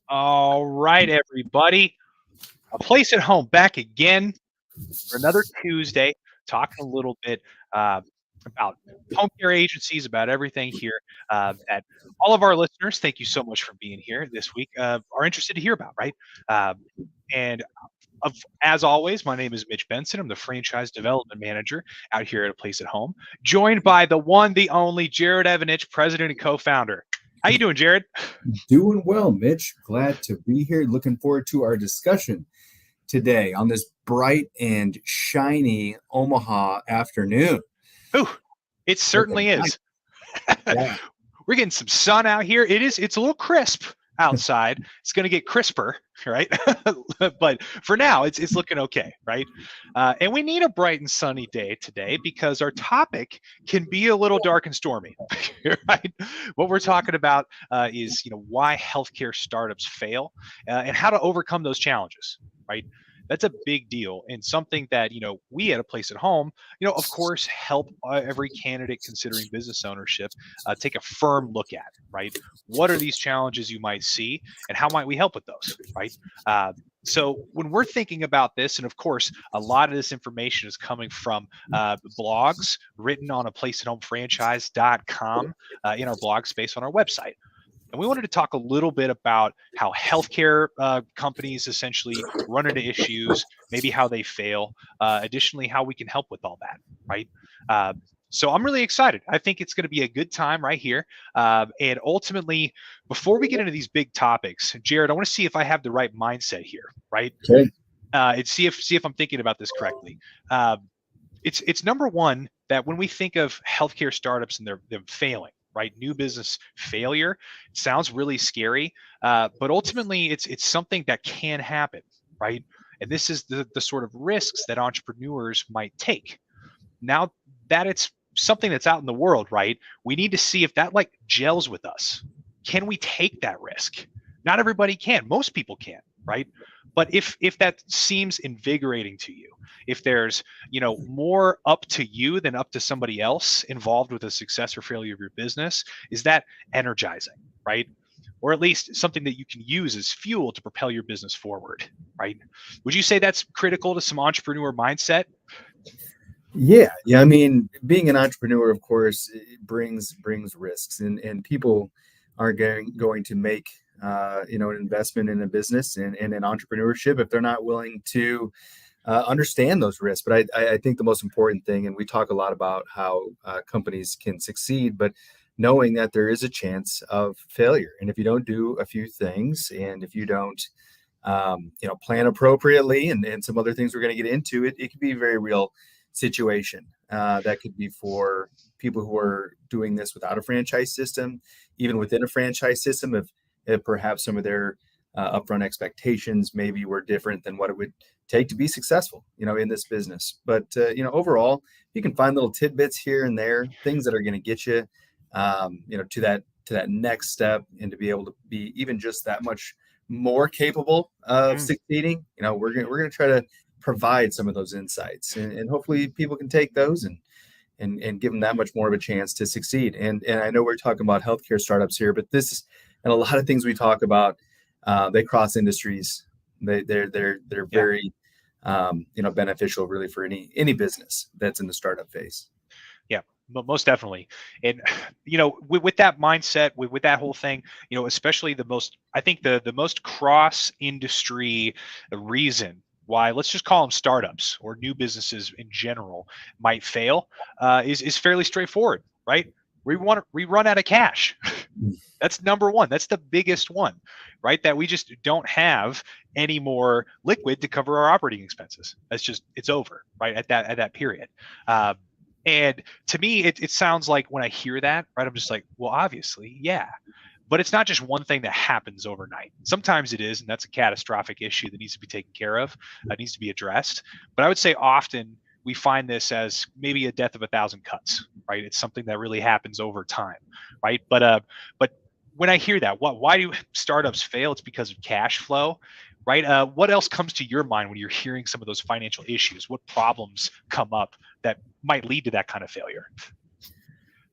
All right, everybody. A place at home back again for another Tuesday, talking a little bit uh, about home care agencies, about everything here that all of our listeners, thank you so much for being here this week, are interested to hear about, right? And as always, my name is Mitch Benson. I'm the franchise development manager out here at A Place at Home, joined by the one, the only Jerod Evanich, president and co-founder. How you doing, Jerod? Doing well, Mitch. Glad to be here. Looking forward to our discussion today on this bright and shiny Omaha afternoon. Ooh, it certainly is. Yeah. We're getting some sun out here. It's a little crisp outside. It's going to get crisper, right? But for now, it's looking okay, right? And we need a bright and sunny day today because our topic can be a little dark and stormy, right? What we're talking about is why healthcare startups fail and how to overcome those challenges, right? That's a big deal and something that we at A Place at Home of course help every candidate considering business ownership take a firm look at, right? What are these challenges you might see and how might we help with those, right? So when we're thinking about this, and of course a lot of this information is coming from blogs written on aplaceathomefranchise.com in our blog space on our website. And we wanted to talk a little bit about how healthcare companies essentially run into issues, maybe how they fail, additionally, how we can help with all that, right? So I'm really excited. I think it's going to be a good time right here. And ultimately, before we get into these big topics, Jerod, I want to see if I have the right mindset here, right? Okay. And see if I'm thinking about this correctly. It's number one that when we think of healthcare startups and them failing, right? New business failure sounds really scary, but ultimately it's something that can happen, right? And this is the sort of risks that entrepreneurs might take. Now that it's something that's out in the world, right? We need to see if that like gels with us. Can we take that risk? Not everybody can. Most people can, right? But if that seems invigorating to you, if there's more up to you than up to somebody else involved with the success or failure of your business, is that energizing, right? Or at least something that you can use as fuel to propel your business forward, right? Would you say that's critical to some entrepreneur mindset? Yeah. I mean, being an entrepreneur, of course, it brings risks, and people aren't going to make an investment in a business and in entrepreneurship if they're not willing to understand those risks. But I think the most important thing, and we talk a lot about how companies can succeed, but knowing that there is a chance of failure. And if you don't do a few things, and if you don't, plan appropriately, and some other things we're going to get into, it could be a very real situation. That could be for people who are doing this without a franchise system, even within a franchise system, if perhaps some of their upfront expectations maybe were different than what it would take to be successful, in this business. But overall, you can find little tidbits here and there, things that are going to get you, to that next step, and to be able to be even just that much more capable of succeeding. We're gonna try to provide some of those insights, and hopefully people can take those and give them that much more of a chance to succeed. And I know we're talking about healthcare startups here, but this and a lot of things we talk about, they cross industries. They're very beneficial really for any business that's in the startup phase. Yeah, most definitely. And with that mindset, with that whole thing, especially I think the most cross industry reason why, let's just call them startups or new businesses in general, might fail is fairly straightforward, right? We run out of cash. That's number one. That's the biggest one, right? That we just don't have any more liquid to cover our operating expenses. It's over, right? At that period. And to me, it sounds like when I hear that, right, I'm just like, well, obviously, yeah. But it's not just one thing that happens overnight. Sometimes it is, and that's a catastrophic issue that needs to be taken care of, needs to be addressed. But I would say often we find this as maybe a death of 1,000 cuts, right? It's something that really happens over time, right? But when I hear that, why do startups fail? It's because of cash flow, right? What else comes to your mind when you're hearing some of those financial issues? What problems come up that might lead to that kind of failure?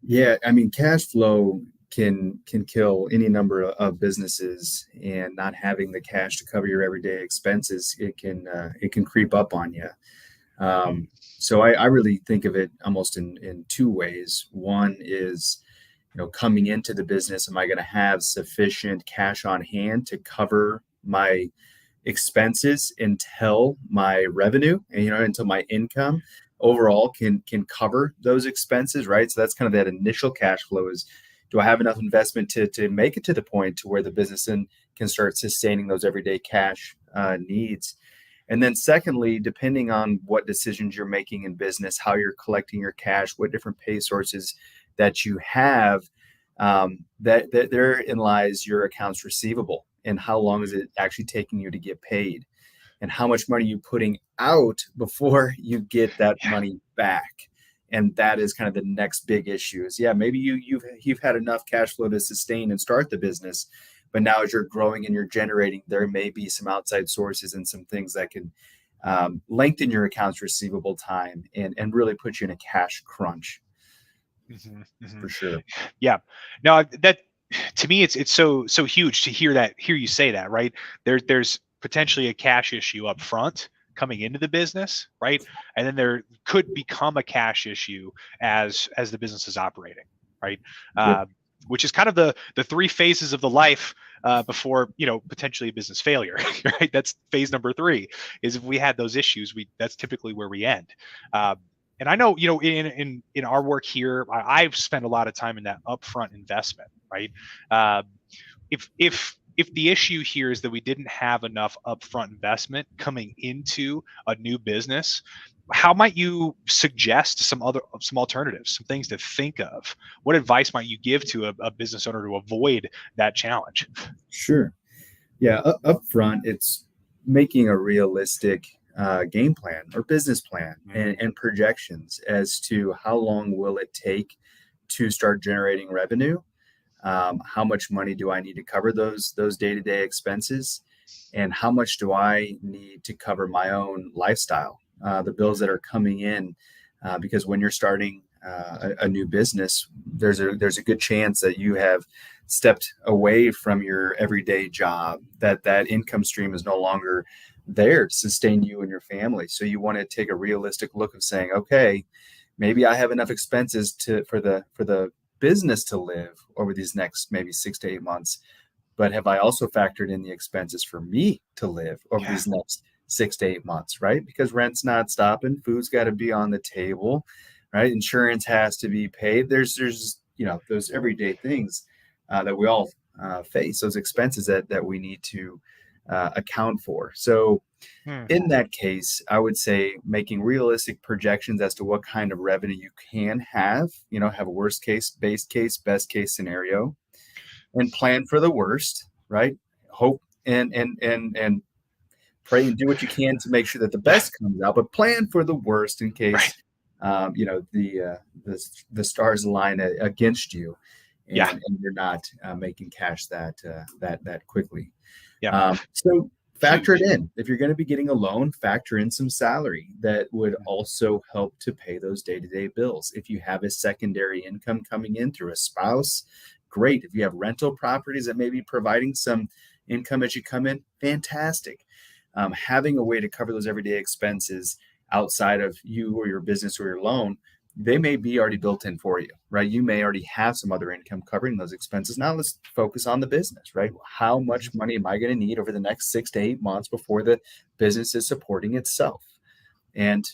Yeah, I mean, cash flow can kill any number of businesses, and not having the cash to cover your everyday expenses, it can creep up on you. Mm. So I really think of it almost in two ways. One is, coming into the business, am I going to have sufficient cash on hand to cover my expenses until my revenue and, until my income overall can cover those expenses, right? So that's kind of that initial cash flow is, do I have enough investment to make it to the point to where the business can start sustaining those everyday cash needs? And then secondly, depending on what decisions you're making in business, how you're collecting your cash, what different pay sources that you have, that therein lies your accounts receivable, and how long is it actually taking you to get paid, and how much money you putting out before you get that Yeah. money back. And that is kind of the next big issue is, maybe you've had enough cash flow to sustain and start the business, but now as you're growing and you're generating, there may be some outside sources and some things that can lengthen your accounts receivable time and really put you in a cash crunch. Mhm, For mhm. sure. Yeah. No, that to me it's so huge to hear you say that, right? There's potentially a cash issue up front coming into the business, right? And then there could become a cash issue as the business is operating, right? Yep. Uh, which is kind of the three phases of the life before potentially business failure, right? That's phase number three. Is if we had those issues, that's typically where we end. Um, and I know, in our work here, I've spent a lot of time in that upfront investment, right? Uh, if the issue here is that we didn't have enough upfront investment coming into a new business, how might you suggest some alternatives, some things to think of? What advice might you give to a business owner to avoid that challenge? Sure. Yeah. Up front, it's making a realistic game plan or business plan Mm, and projections as to how long will it take to start generating revenue. How much money do I need to cover those day-to-day expenses, and how much do I need to cover my own lifestyle, the bills that are coming in, because when you're starting a new business, there's a good chance that you have stepped away from your everyday job, that income stream is no longer there to sustain you and your family. So you want to take a realistic look of saying, okay, maybe I have enough expenses for the business to live over these next maybe 6 to 8 months, but have I also factored in the expenses for me to live over yeah, these next 6 to 8 months, right? Because rent's not stopping, food's got to be on the table, right? Insurance has to be paid. There's those everyday things that we all face, those expenses that we need to account for. So hmm, in that case, I would say making realistic projections as to what kind of revenue you can have a worst case, base case, best case scenario, and plan for the worst, right? Hope and pray and do what you can to make sure that the yeah, best comes out, but plan for the worst in right, case the stars align against you, yeah, and you're not making cash that quickly. yeah, So factor it huge. in. If you're going to be getting a loan, factor in some salary that would also help to pay those day-to-day bills. If you have a secondary income coming in through a spouse, great. If you have rental properties that may be providing some income as you come in, fantastic. Having a way to cover those everyday expenses outside of you or your business or your loan, they may be already built in for you, right? You may already have some other income covering those expenses. Now let's focus on the business, right? How much Mhm. money am I going to need over the next 6 to 8 months before the business is supporting itself? And,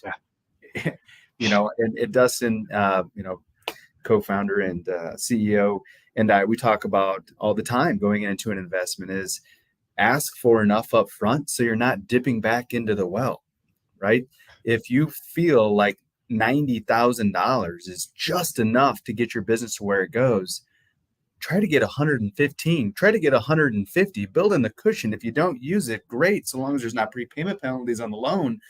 Yeah, and Dustin, co-founder and CEO, and we talk about all the time going into an investment is ask for enough up front so you're not dipping back into the well, right? If you feel like $90,000 is just enough to get your business to where it goes, try to get 115, try to get 150, build in the cushion. If you don't use it, great. So long as there's not prepayment penalties on the loan,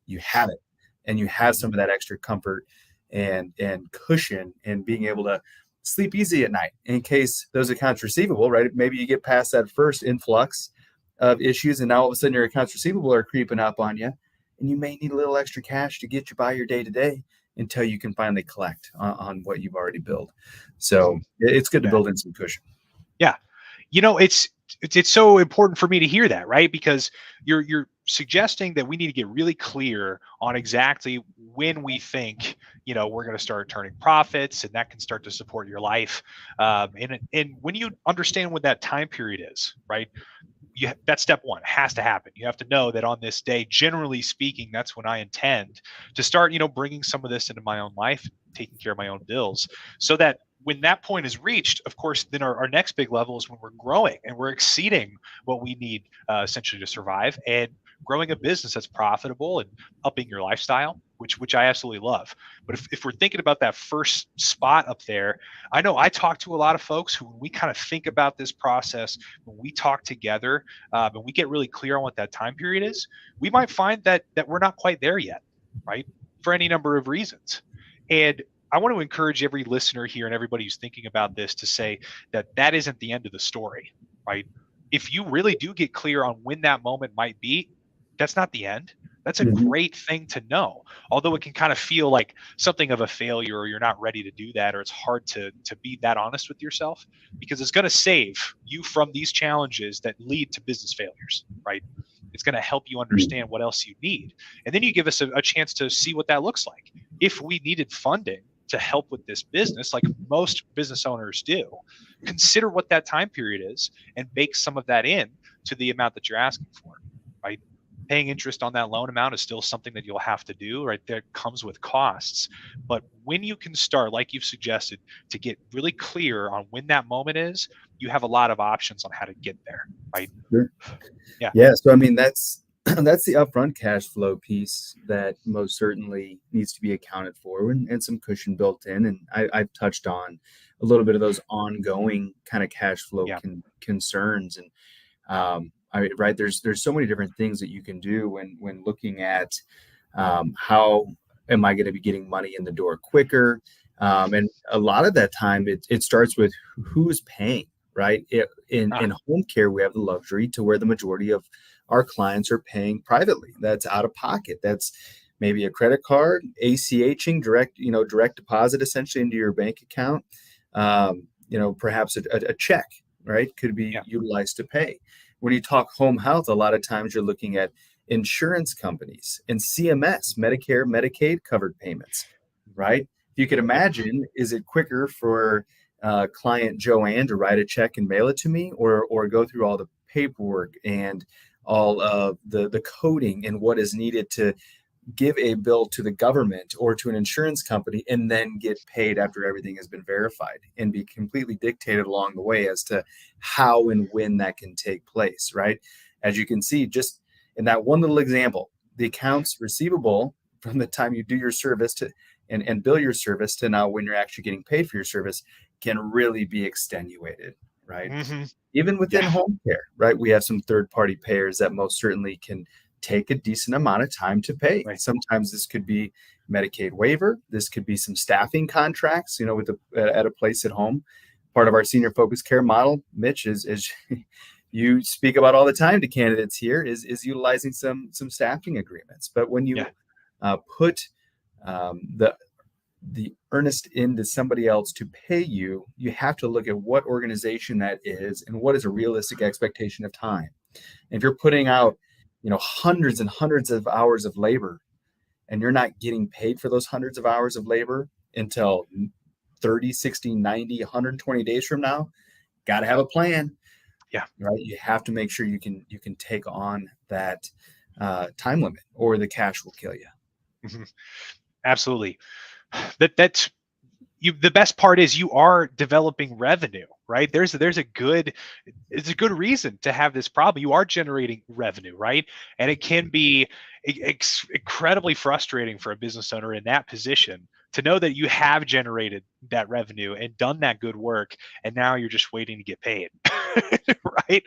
you have it. And you have some of that extra comfort and cushion and being able to sleep easy at night in case those accounts receivable, right? Maybe you get past that first influx of issues and now all of a sudden your accounts receivable are creeping up on you and you may need a little extra cash to get you by your day to day until you can finally collect on what you've already built. So Mhm. it's good to Yeah. build in some cushion. Yeah. It's so important for me to hear that, right? Because you're suggesting that we need to get really clear on exactly when we think, we're going to start turning profits, and that can start to support your life. And when you understand what that time period is, right? That's step one. It has to happen. You have to know that on this day, generally speaking, that's when I intend to start, bringing some of this into my own life, taking care of my own bills, so that when that point is reached, of course, then our next big level is when we're growing and we're exceeding what we need essentially to survive, and growing a business that's profitable and upping your lifestyle, which I absolutely love. But if we're thinking about that first spot up there, I know I talk to a lot of folks who, when we kind of think about this process, when we talk together, and we get really clear on what that time period is, we might find that we're not quite there yet, right? For any number of reasons. And I want to encourage every listener here and everybody who's thinking about this to say that isn't the end of the story, right? If you really do get clear on when that moment might be, that's not the end. That's a Mhm. great thing to know. Although it can kind of feel like something of a failure, or you're not ready to do that, or it's hard to be that honest with yourself, because it's going to save you from these challenges that lead to business failures, right? It's going to help you understand what else you need. And then you give us a chance to see what that looks like. If we needed funding to help with this business, like most business owners do, consider what that time period is and bake some of that in to the amount that you're asking for, right? Paying interest on that loan amount is still something that you'll have to do, right? That comes with costs. But when you can start, like you've suggested, to get really clear on when that moment is, you have a lot of options on how to get there, right? Sure. Yeah. Yeah. So I mean, that's that's the upfront cash flow piece that most certainly needs to be accounted for, and some cushion built in. And I've touched on a little bit of those ongoing kind of cash flow Yeah. concerns. And right, there's so many different things that you can do when looking at how am I going to be getting money in the door quicker. And a lot of that time, it starts with who's paying, right? In Ah, home care, we have the luxury to where the majority of our clients are paying privately. That's out of pocket. That's maybe a credit card, ACHing, direct deposit essentially into your bank account. Perhaps a check, right, could be yeah. utilized to pay. When you talk home health, a lot of times you're looking at insurance companies and CMS, Medicare, Medicaid covered payments, right? If you could imagine, is it quicker for client Joanne to write a check and mail it to me, or go through all the paperwork and all of the coding and what is needed to give a bill to the government or to an insurance company and then get paid after everything has been verified, and be completely dictated along the way as to how and when that can take place, right? As you can see, just in that one little example, the accounts receivable from the time you do your service to and bill your service to now when you're actually getting paid for your service can really be extenuated, right? Hmm. Even within Yeah. home care, right? We have some third party payers that most certainly can take a decent amount of time to pay. Right. Sometimes this could be Medicaid waiver. This could be some staffing contracts, with at a place at home. Part of our senior focused care model, Mitch, is you speak about all the time to candidates here, is utilizing some staffing agreements. But when you Yeah. put the earnest into somebody else to pay you, you have to look at what organization that is and what is a realistic expectation of time. And if you're putting out, hundreds and hundreds of hours of labor, and you're not getting paid for those hundreds of hours of labor until 30, 60, 90, 120 days from now, got to have a plan, Yeah. right? You have to make sure you can take on that time limit, or the cash will kill you. Hmm. Absolutely. That's you. The best part is you are developing revenue, right? There's a good it's a good reason to have this problem. You are generating revenue, right? And it can be incredibly frustrating for a business owner in that position to know that you have generated that revenue and done that good work, and now you're just waiting to get paid. Right?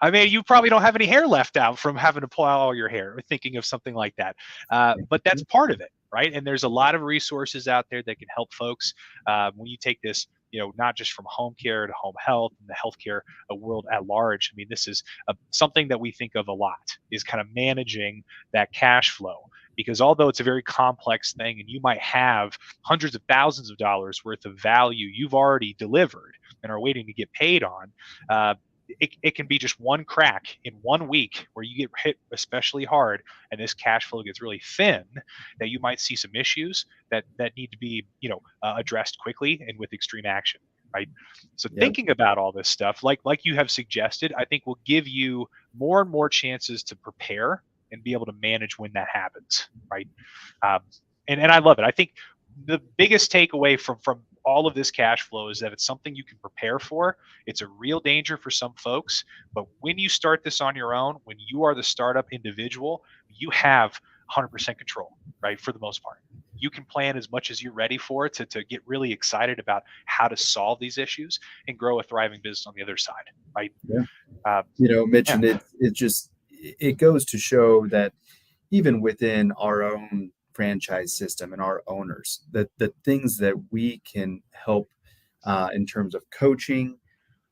I mean, you probably don't have any hair left out from having to pull out all your hair or thinking of something like that. But that's part of it, right? And there's a lot of resources out there that can help folks when you take this, not just from home care to home health and the healthcare world at large. I mean, this is something that we think of a lot, is kind of managing that cash flow. because although it's a very complex thing and you might have hundreds of thousands of dollars worth of value you've already delivered and are waiting to get paid on, it can be just one crack in 1 week where you get hit especially hard and this cash flow gets really thin, that you might see some issues that need to be addressed quickly and with extreme action, right? So Yep. thinking about all this stuff, like you have suggested, I think will give you more and more chances to prepare and be able to manage when that happens, right? And I love it. I think the biggest takeaway from all of this cash flow is that it's something you can prepare for. It's a real danger for some folks, but when you start this on your own, when you are the startup individual, you have 100% control, right? For the most part, you can plan as much as you're ready for it to get really excited about how to solve these issues and grow a thriving business on the other side, right? Yeah. Mitch, yeah. and it goes to show that even within our own franchise system and our owners, that the things that we can help in terms of coaching,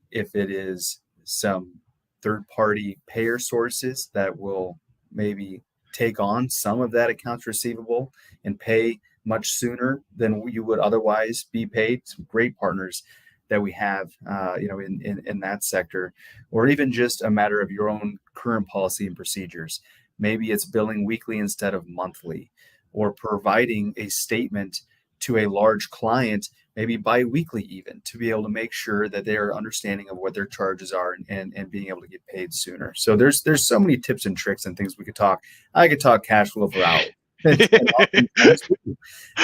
if it is some third-party payer sources that will maybe take on some of that accounts receivable and pay much sooner than you would otherwise be paid. Some great partners that we have, in that sector, or even just a matter of your own current policy and procedures. Maybe it's billing weekly instead of monthly, or providing a statement to a large client, maybe bi-weekly even, to be able to make sure that they are understanding of what their charges are and being able to get paid sooner. So there's so many tips and tricks and things we could talk. I could talk cash flow for hours. But there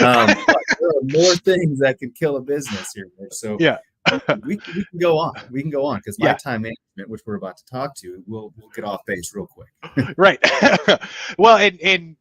are more things that could kill a business here. So yeah. we can go on. We can go on because my time management, which we're about to talk to, we'll get off base real quick. Right. Well, and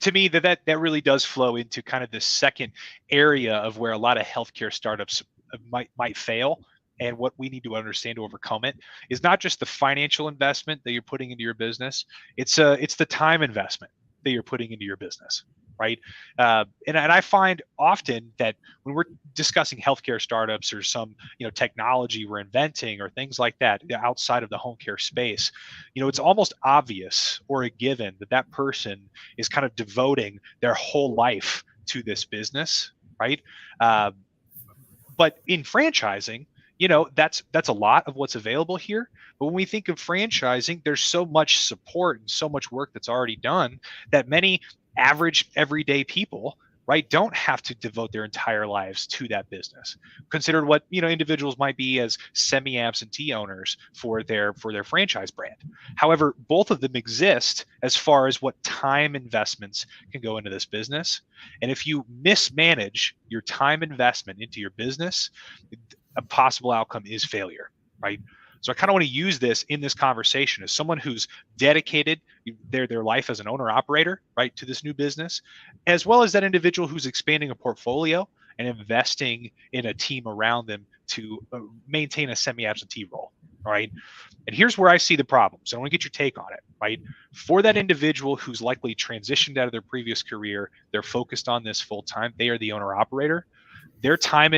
to me, that really does flow into kind of the second area of where a lot of healthcare startups might fail. And what we need to understand to overcome it is not just the financial investment that you're putting into your business. It's the time investment that you're putting into your business, right? And I find often that when we're discussing healthcare startups or some technology we're inventing or things like that outside of the home care space, it's almost obvious or a given that person is kind of devoting their whole life to this business, right? But in franchising, that's a lot of what's available here. But when we think of franchising, there's so much support and so much work that's already done that many average everyday people, right, don't have to devote their entire lives to that business. Considered what individuals might be as semi-absentee owners for their franchise brand. However, both of them exist as far as what time investments can go into this business. And if you mismanage your time investment into your business, a possible outcome is failure, right? So I kind of want to use this in this conversation as someone who's dedicated their life as an owner operator, right, to this new business, as well as that individual who's expanding a portfolio and investing in a team around them to maintain a semi-absentee role, right? And here's where I see the problem. So I want to get your take on it, right? For that individual who's likely transitioned out of their previous career, they're focused on this full time, they are the owner operator, their time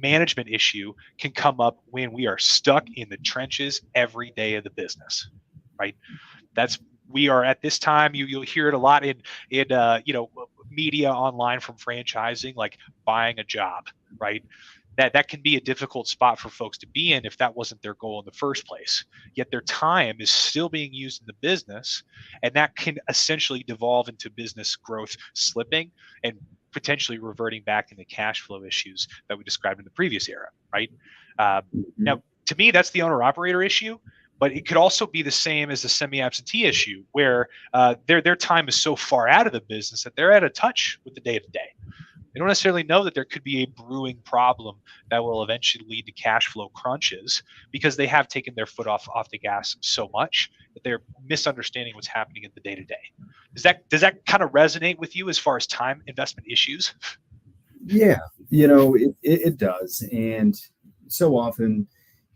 management issue can come up when we are stuck in the trenches every day of the business, right? We are at this time, you'll hear it a lot in media online from franchising, like buying a job, right? That can be a difficult spot for folks to be in if that wasn't their goal in the first place. Yet their time is still being used in the business, and that can essentially devolve into business growth slipping and potentially reverting back into cash flow issues that we described in the previous era, right? Now, to me, that's the owner-operator issue, but it could also be the same as the semi-absentee issue, where their time is so far out of the business that they're out of touch with the day-to-day. They don't necessarily know that there could be a brewing problem that will eventually lead to cash flow crunches because they have taken their foot off the gas so much that they're misunderstanding what's happening in the day-to-day. Does that kind of resonate with you as far as time investment issues? Yeah, it does. And so often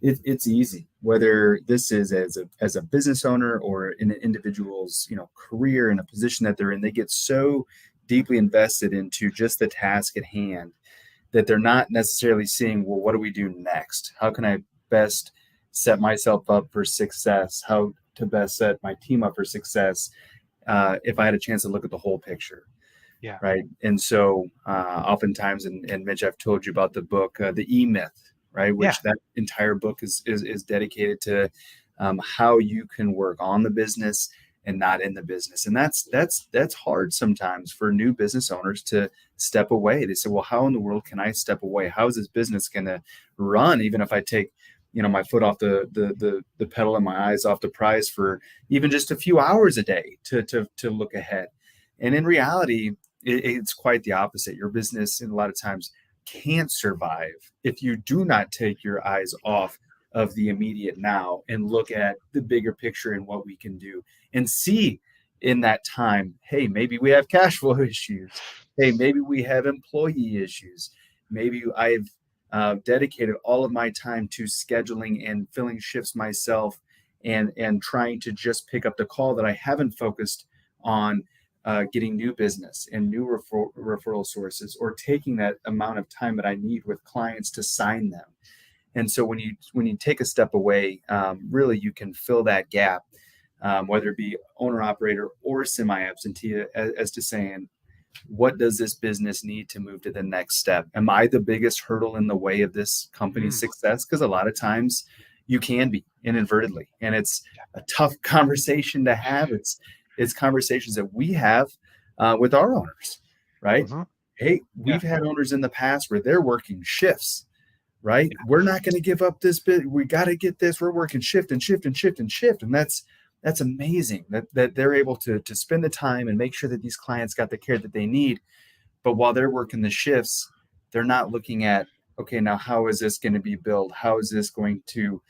it's easy, whether this is as a business owner or in an individual's, career and a position that they're in, they get so deeply invested into just the task at hand that they're not necessarily seeing, well, what do we do next? How can I best set myself up for success? How to best set my team up for success? if I had a chance to look at the whole picture. Yeah. Right. And so oftentimes, and Mitch, I've told you about the book, The E-Myth, right? Yeah. Which that entire book is dedicated to how you can work on the business and not in the business. And that's hard sometimes for new business owners to step away. They say, well, how in the world can I step away? How is this business going to run, even if I take my foot off the pedal and my eyes off the prize for even just a few hours a day to look ahead? And in reality, it's quite the opposite. Your business, in a lot of times, can't survive if you do not take your eyes off of the immediate now and look at the bigger picture and what we can do and see in that time, hey, maybe we have cash flow issues. Hey, maybe we have employee issues. Maybe I've dedicated all of my time to scheduling and filling shifts myself and trying to just pick up the call that I haven't focused on getting new business and new referral sources, or taking that amount of time that I need with clients to sign them. And so when you take a step away, really you can fill that gap, whether it be owner operator or semi-absentee, as to saying, what does this business need to move to the next step? Am I the biggest hurdle in the way of this company's success? Because a lot of times you can be, inadvertently, and it's a tough conversation to have. It's conversations that we have with our owners, right? Mm-hmm. Hey, we've had owners in the past where they're working shifts, right? Yeah. We're not going to give up this bit. We got to get this. We're working shift and shift and shift and shift. And that's amazing that they're able to spend the time and make sure that these clients got the care that they need. But while they're working the shifts, they're not looking at, okay, now how is this going to be billed? How is this going to,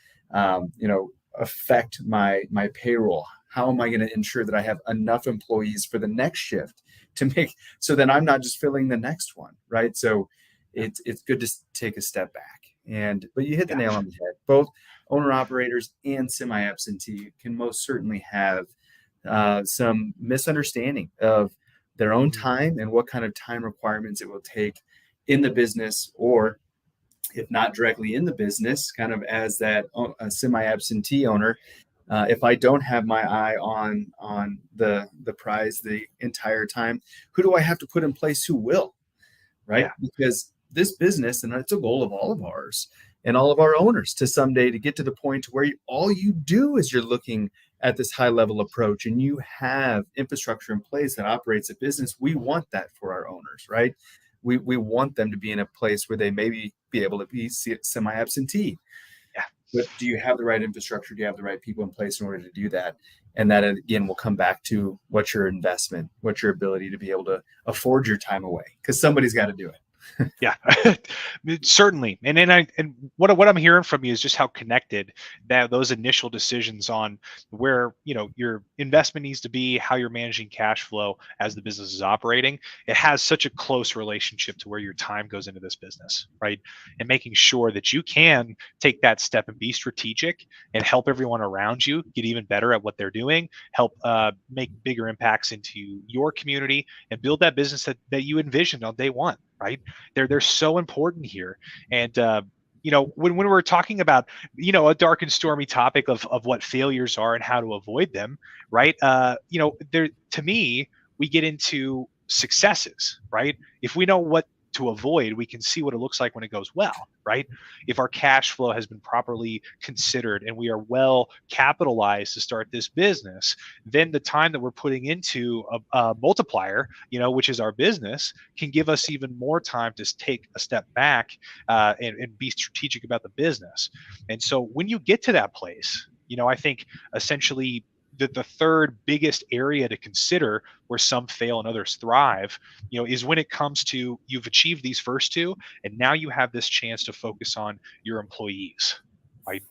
affect my payroll? How am I going to ensure that I have enough employees for the next shift to make so that I'm not just filling the next one, right? So it's good to take a step back. But you hit the nail on the head. Both owner operators and semi-absentee can most certainly have some misunderstanding of their own time and what kind of time requirements it will take in the business, or if not directly in the business, kind of as that semi-absentee owner. If I don't have my eye on the prize the entire time, who do I have to put in place who will, right? Yeah. Because this business, and it's a goal of all of ours and all of our owners to someday to get to the point where all you do is you're looking at this high level approach and you have infrastructure in place that operates a business. We want that for our owners, right? We want them to be in a place where they maybe be able to be semi-absentee. Yeah. But do you have the right infrastructure? Do you have the right people in place in order to do that? And that, again, will come back to what's your investment, what's your ability to be able to afford your time away, because somebody's got to do it. Yeah, certainly. And what I'm hearing from you is just how connected that those initial decisions on where your investment needs to be, how you're managing cash flow as the business is operating, it has such a close relationship to where your time goes into this business, right? And making sure that you can take that step and be strategic and help everyone around you get even better at what they're doing, help make bigger impacts into your community, and build that business that you envisioned on day one, right? They're so important here. And when we're talking about a dark and stormy topic of what failures are and how to avoid them, right? There, to me, we get into successes, right? If we know what to avoid, we can see what it looks like when it goes well, right? If our cash flow has been properly considered and we are well capitalized to start this business, then the time that we're putting into a multiplier, which is our business, can give us even more time to take a step back and be strategic about the business. And so when you get to that place, I think essentially the third biggest area to consider where some fail and others thrive, is when it comes to you've achieved these first two, and now you have this chance to focus on your employees, right?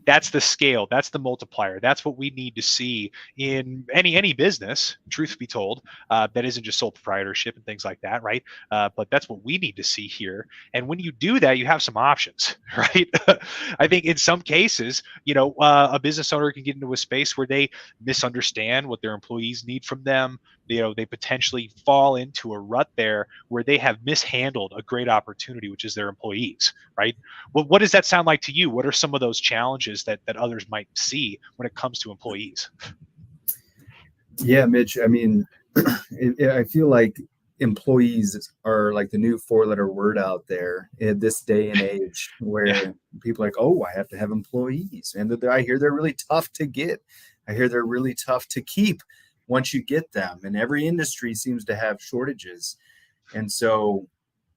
That's the scale. That's the multiplier. That's what we need to see in any business, truth be told, that isn't just sole proprietorship and things like that, right? But that's what we need to see here. And when you do that, you have some options, right? I think in some cases, a business owner can get into a space where they misunderstand what their employees need from them. They potentially fall into a rut there where they have mishandled a great opportunity, which is their employees, right? Well, what does that sound like to you? What are some of those challenges that others might see when it comes to employees? Yeah, Mitch. I mean, I feel like employees are like the new four-letter word out there in this day and age, Yeah, where people are like, oh, I have to have employees, and I hear they're really tough to get. I hear they're really tough to keep once you get them, and every industry seems to have shortages. And so,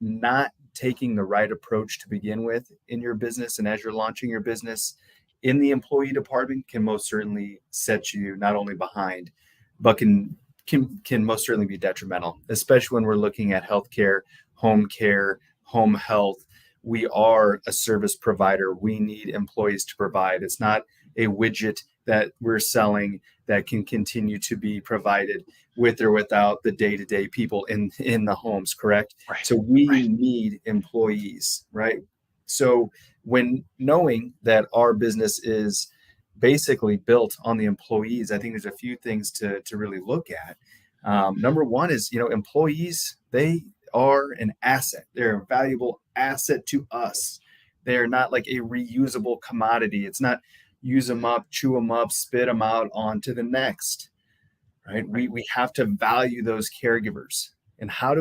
not taking the right approach to begin with in your business and as you're launching your business in the employee department can most certainly set you not only behind, but can most certainly be detrimental, especially when we're looking at healthcare, home care, home health. We are a service provider. We need employees to provide. It's not a widget that we're selling that can continue to be provided with or without the day-to-day people in the homes, correct? right, So we right. need employees, right? So when knowing that our business is basically built on the employees, I think there's a few things to really look at. Number one is, employees, they are an asset. They're a valuable asset to us. They're not like a reusable commodity. It's not use them up, chew them up, spit them out onto the next, right? Right. We have to value those caregivers. And Mhm. how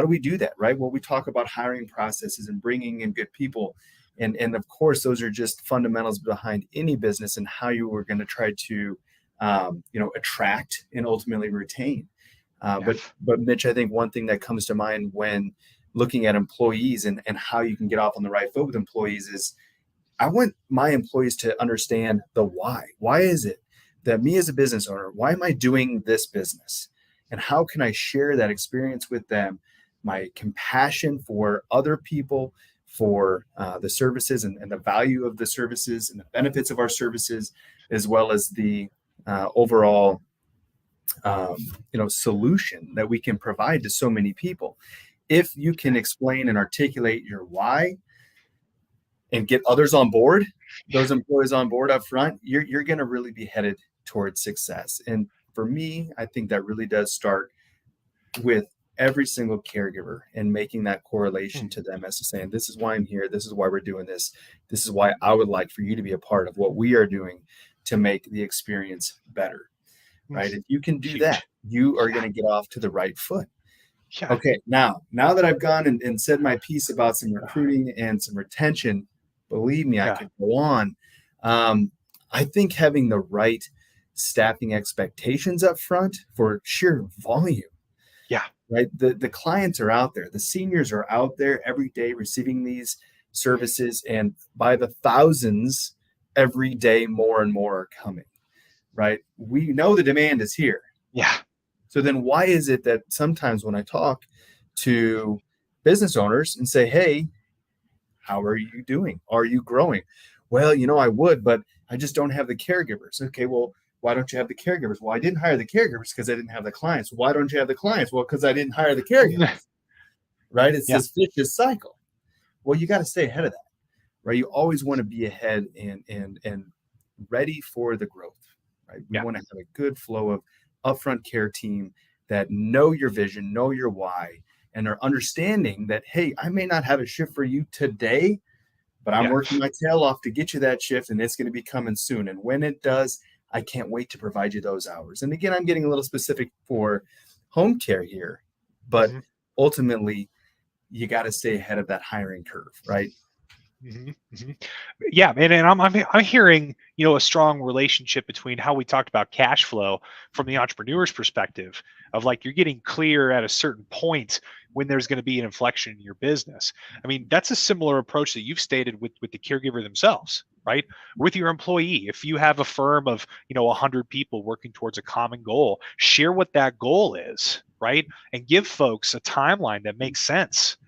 do we do that, right? Well, we talk about hiring processes and bringing in good people, and of course those are just fundamentals behind any business and how you are going to try to attract and ultimately retain. uh, Yeah. but but Mitch, I think one thing that comes to mind when looking at employees and how you can get off on the right foot with employees is I want my employees to understand the why. Why is it that me as a business owner, why am I doing this business? And how can I share that experience with them? My compassion for other people, for the services and the value of the services and the benefits of our services, as well as the overall um, solution that we can provide to so many people. If you can explain and articulate your why, and get others on board, those employees on board up front, you're going to really be headed towards success. And for me, I think that really does start with every single caregiver and making that correlation Mm. to them as to saying, this is why I'm here. This is why we're doing this. This is why I would like for you to be a part of what we are doing to make the experience better. Mm. Right. If you can do that, Huge. you are Yeah. going to get off to the right foot. Yeah. Okay, now that I've gone and said my piece about some recruiting and some retention, believe me, I Yeah. could go on. Um, I think having the right staffing expectations up front for sheer volume, Yeah. right? The clients are out there, the seniors are out there every day receiving these services, and by the thousands every day, more and more are coming, right? We know the demand is here. Yeah. So then why is it that sometimes when I talk to business owners and say, hey, how are you doing? Are you growing? Well, I would, but I just don't have the caregivers. Okay, well, why don't you have the caregivers? Well, I didn't hire the caregivers because I didn't have the clients. Why don't you have the clients? Well, because I didn't hire the caregivers, right? It's Yeah. this vicious cycle. Well, you got to stay ahead of that, right? You always want to be ahead and ready for the growth, right? We Yeah. want to have a good flow of upfront care team that know your vision, know your why, and are understanding that, hey, I may not have a shift for you today, but I'm Yeah. working my tail off to get you that shift, and it's going to be coming soon. And when it does, I can't wait to provide you those hours. And again, I'm getting a little specific for home care here, but Hmm. ultimately, you got to stay ahead of that hiring curve, right? Hmm. Hmm. Yeah, and I'm hearing a strong relationship between how we talked about cash flow from the entrepreneur's perspective of like you're getting clear at a certain point when there's going to be an inflection in your business. I mean, that's a similar approach that you've stated with the caregiver themselves, right? With your employee, if you have a firm of 100 people working towards a common goal, share what that goal is, right? And give folks a timeline that makes sense.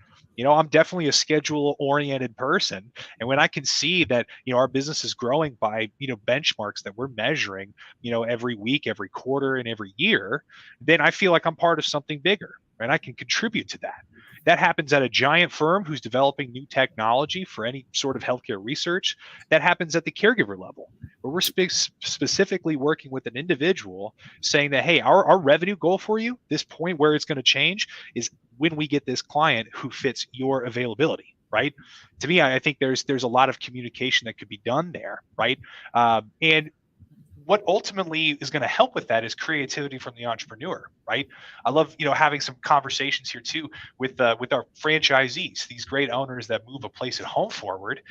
I'm definitely a schedule oriented person, and when I can see that our business is growing by benchmarks that we're measuring every week, every quarter, and every year, then I feel like I'm part of something bigger and I can contribute to that. That happens at a giant firm who's developing new technology for any sort of healthcare research. That happens at the caregiver level, where we're specifically working with an individual saying that, hey, our revenue goal for you, this point where it's going to change, is when we get this client who fits your availability, right? To me, I think there's a lot of communication that could be done there, right? And what ultimately is going to help with that is creativity from the entrepreneur, right? I love, having some conversations here too with our franchisees, these great owners that move a place at home forward,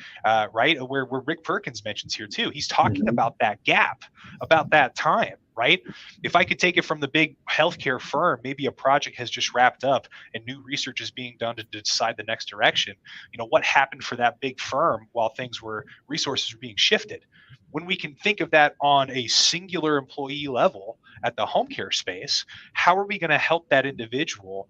right? Where Rick Perkins mentions here too. He's talking Mhm. about that gap, about that time, right? If I could take it from the big healthcare firm, maybe a project has just wrapped up and new research is being done to decide the next direction. What happened for that big firm while resources were being shifted? When we can think of that on a singular employee level at the home care space, how are we going to help that individual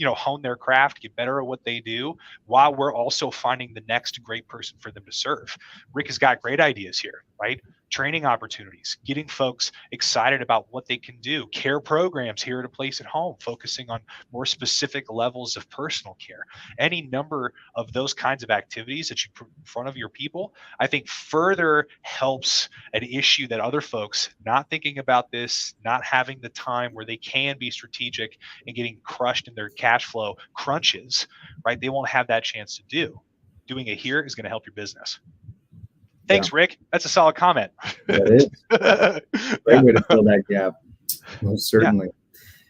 hone their craft, get better at what they do, while we're also finding the next great person for them to serve? Rick has got great ideas here, right? Training opportunities, getting folks excited about what they can do, care programs here at a place at home, focusing on more specific levels of personal care. Any number of those kinds of activities that you put in front of your people, I think further helps an issue that other folks not thinking about this, not having the time where they can be strategic and getting crushed in their cash flow crunches, right? They won't have that chance to do. Doing it here is going to help your business. Yeah, Thanks, Rick. That's a solid comment. that is great Yeah. way to fill that gap. Most Yeah, certainly.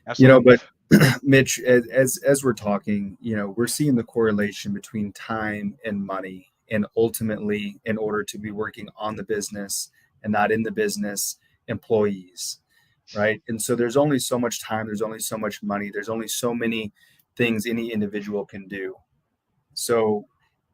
absolutely. But Mitch, as we're talking, we're seeing the correlation between time and money, and ultimately, in order to be working on the business and not in the business, employees, right? And so there's only so much time, there's only so much money, there's only so many things any individual can do. So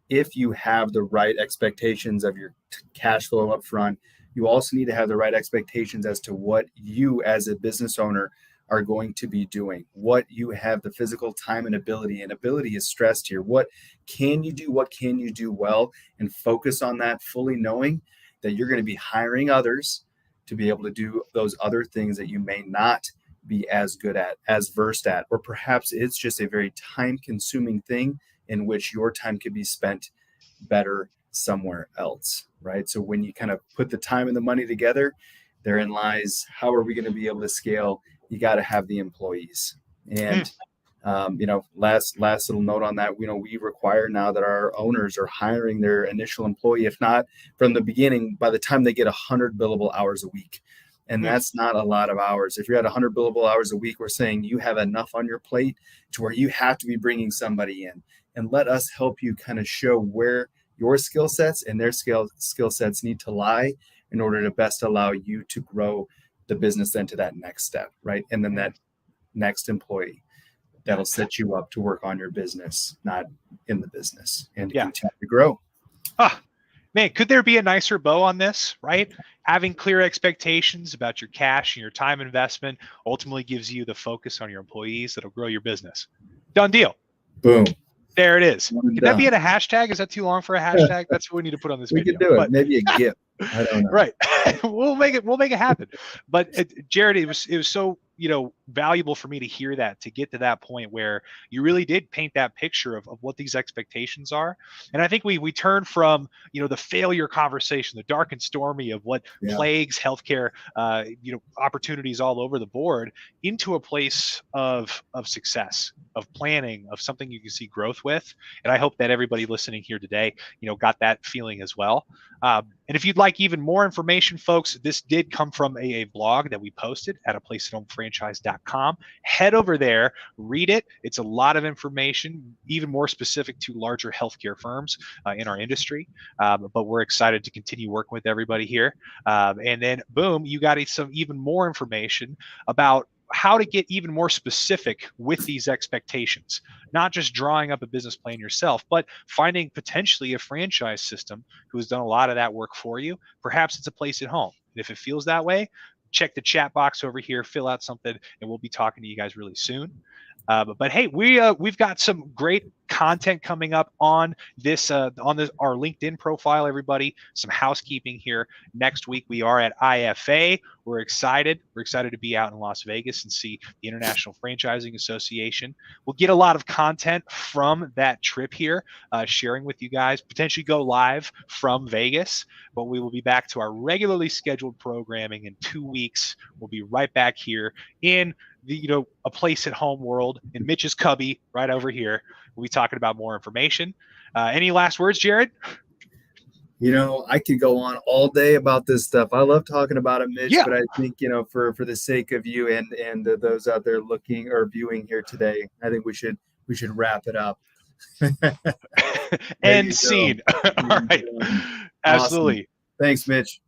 if you have the right expectations of your cash flow up front, you also need to have the right expectations as to what you as a business owner are going to be doing, what you have the physical time and ability is stressed here. What can you do? What can you do well? And focus on that, fully knowing that you're going to be hiring others to be able to do those other things that you may not be as good at, as versed at, or perhaps it's just a very time consuming thing in which your time could be spent better somewhere else, right? So when you kind of put the time and the money together, therein lies how are we going to be able to scale? You got to have the employees. And last little note on that, we require now that our owners are hiring their initial employee, if not from the beginning, by the time they get 100 billable hours a week. And that's not a lot of hours. If you're at 100 billable hours a week, we're saying you have enough on your plate to where you have to be bringing somebody in. And let us help you kind of show where your skill sets and their skill sets need to lie in order to best allow you to grow the business then to that next step, right? And then that next employee that'll set you up to work on your business, not in the business, and to continue to grow. Man, could there be a nicer bow on this, right? Having clear expectations about your cash and your time investment ultimately gives you the focus on your employees that'll grow your business. Done deal. Boom. There it is. Can that be in a hashtag? Is that too long for a hashtag? That's what we need to put on this video. We could do it. Maybe a GIF. I don't know. Right. We'll make it happen. But Jerod, it was so valuable for me to hear that, to get to that point where you really did paint that picture of what these expectations are. And I think we turn from the failure conversation, the dark and stormy of what plagues healthcare opportunities all over the board, into a place of success, of planning, of something you can see growth with. And I hope that everybody listening here today got that feeling as well. And if you'd like even more information, folks, this did come from a blog that we posted at aplaceathomefranchise.com. Head over there, read it. It's a lot of information, even more specific to larger healthcare firms in our industry. But we're excited to continue working with everybody here. And then, boom, you got some even more information about how to get even more specific with these expectations, not just drawing up a business plan yourself, but finding potentially a franchise system who has done a lot of that work for you. Perhaps it's a place at home. And if it feels that way, check the chat box over here, fill out something, and we'll be talking to you guys really soon. But hey, we've got some great content coming up on this our LinkedIn profile. Everybody, some housekeeping here. Next week we are at IFA. We're excited. We're excited to be out in Las Vegas and see the International Franchising Association. We'll get a lot of content from that trip here, sharing with you guys. Potentially go live from Vegas, but we will be back to our regularly scheduled programming in 2 weeks. We'll be right back here in the a place at home world in Mitch's cubby right over here. We'll be talking about more information. Any last words, Jerod? I could go on all day about this stuff. I love talking about it, Mitch, Yeah. but I think, for the sake of you and those out there looking or viewing here today, I think we should wrap it up. There End you go. scene. All right. Awesome. Absolutely. Thanks, Mitch.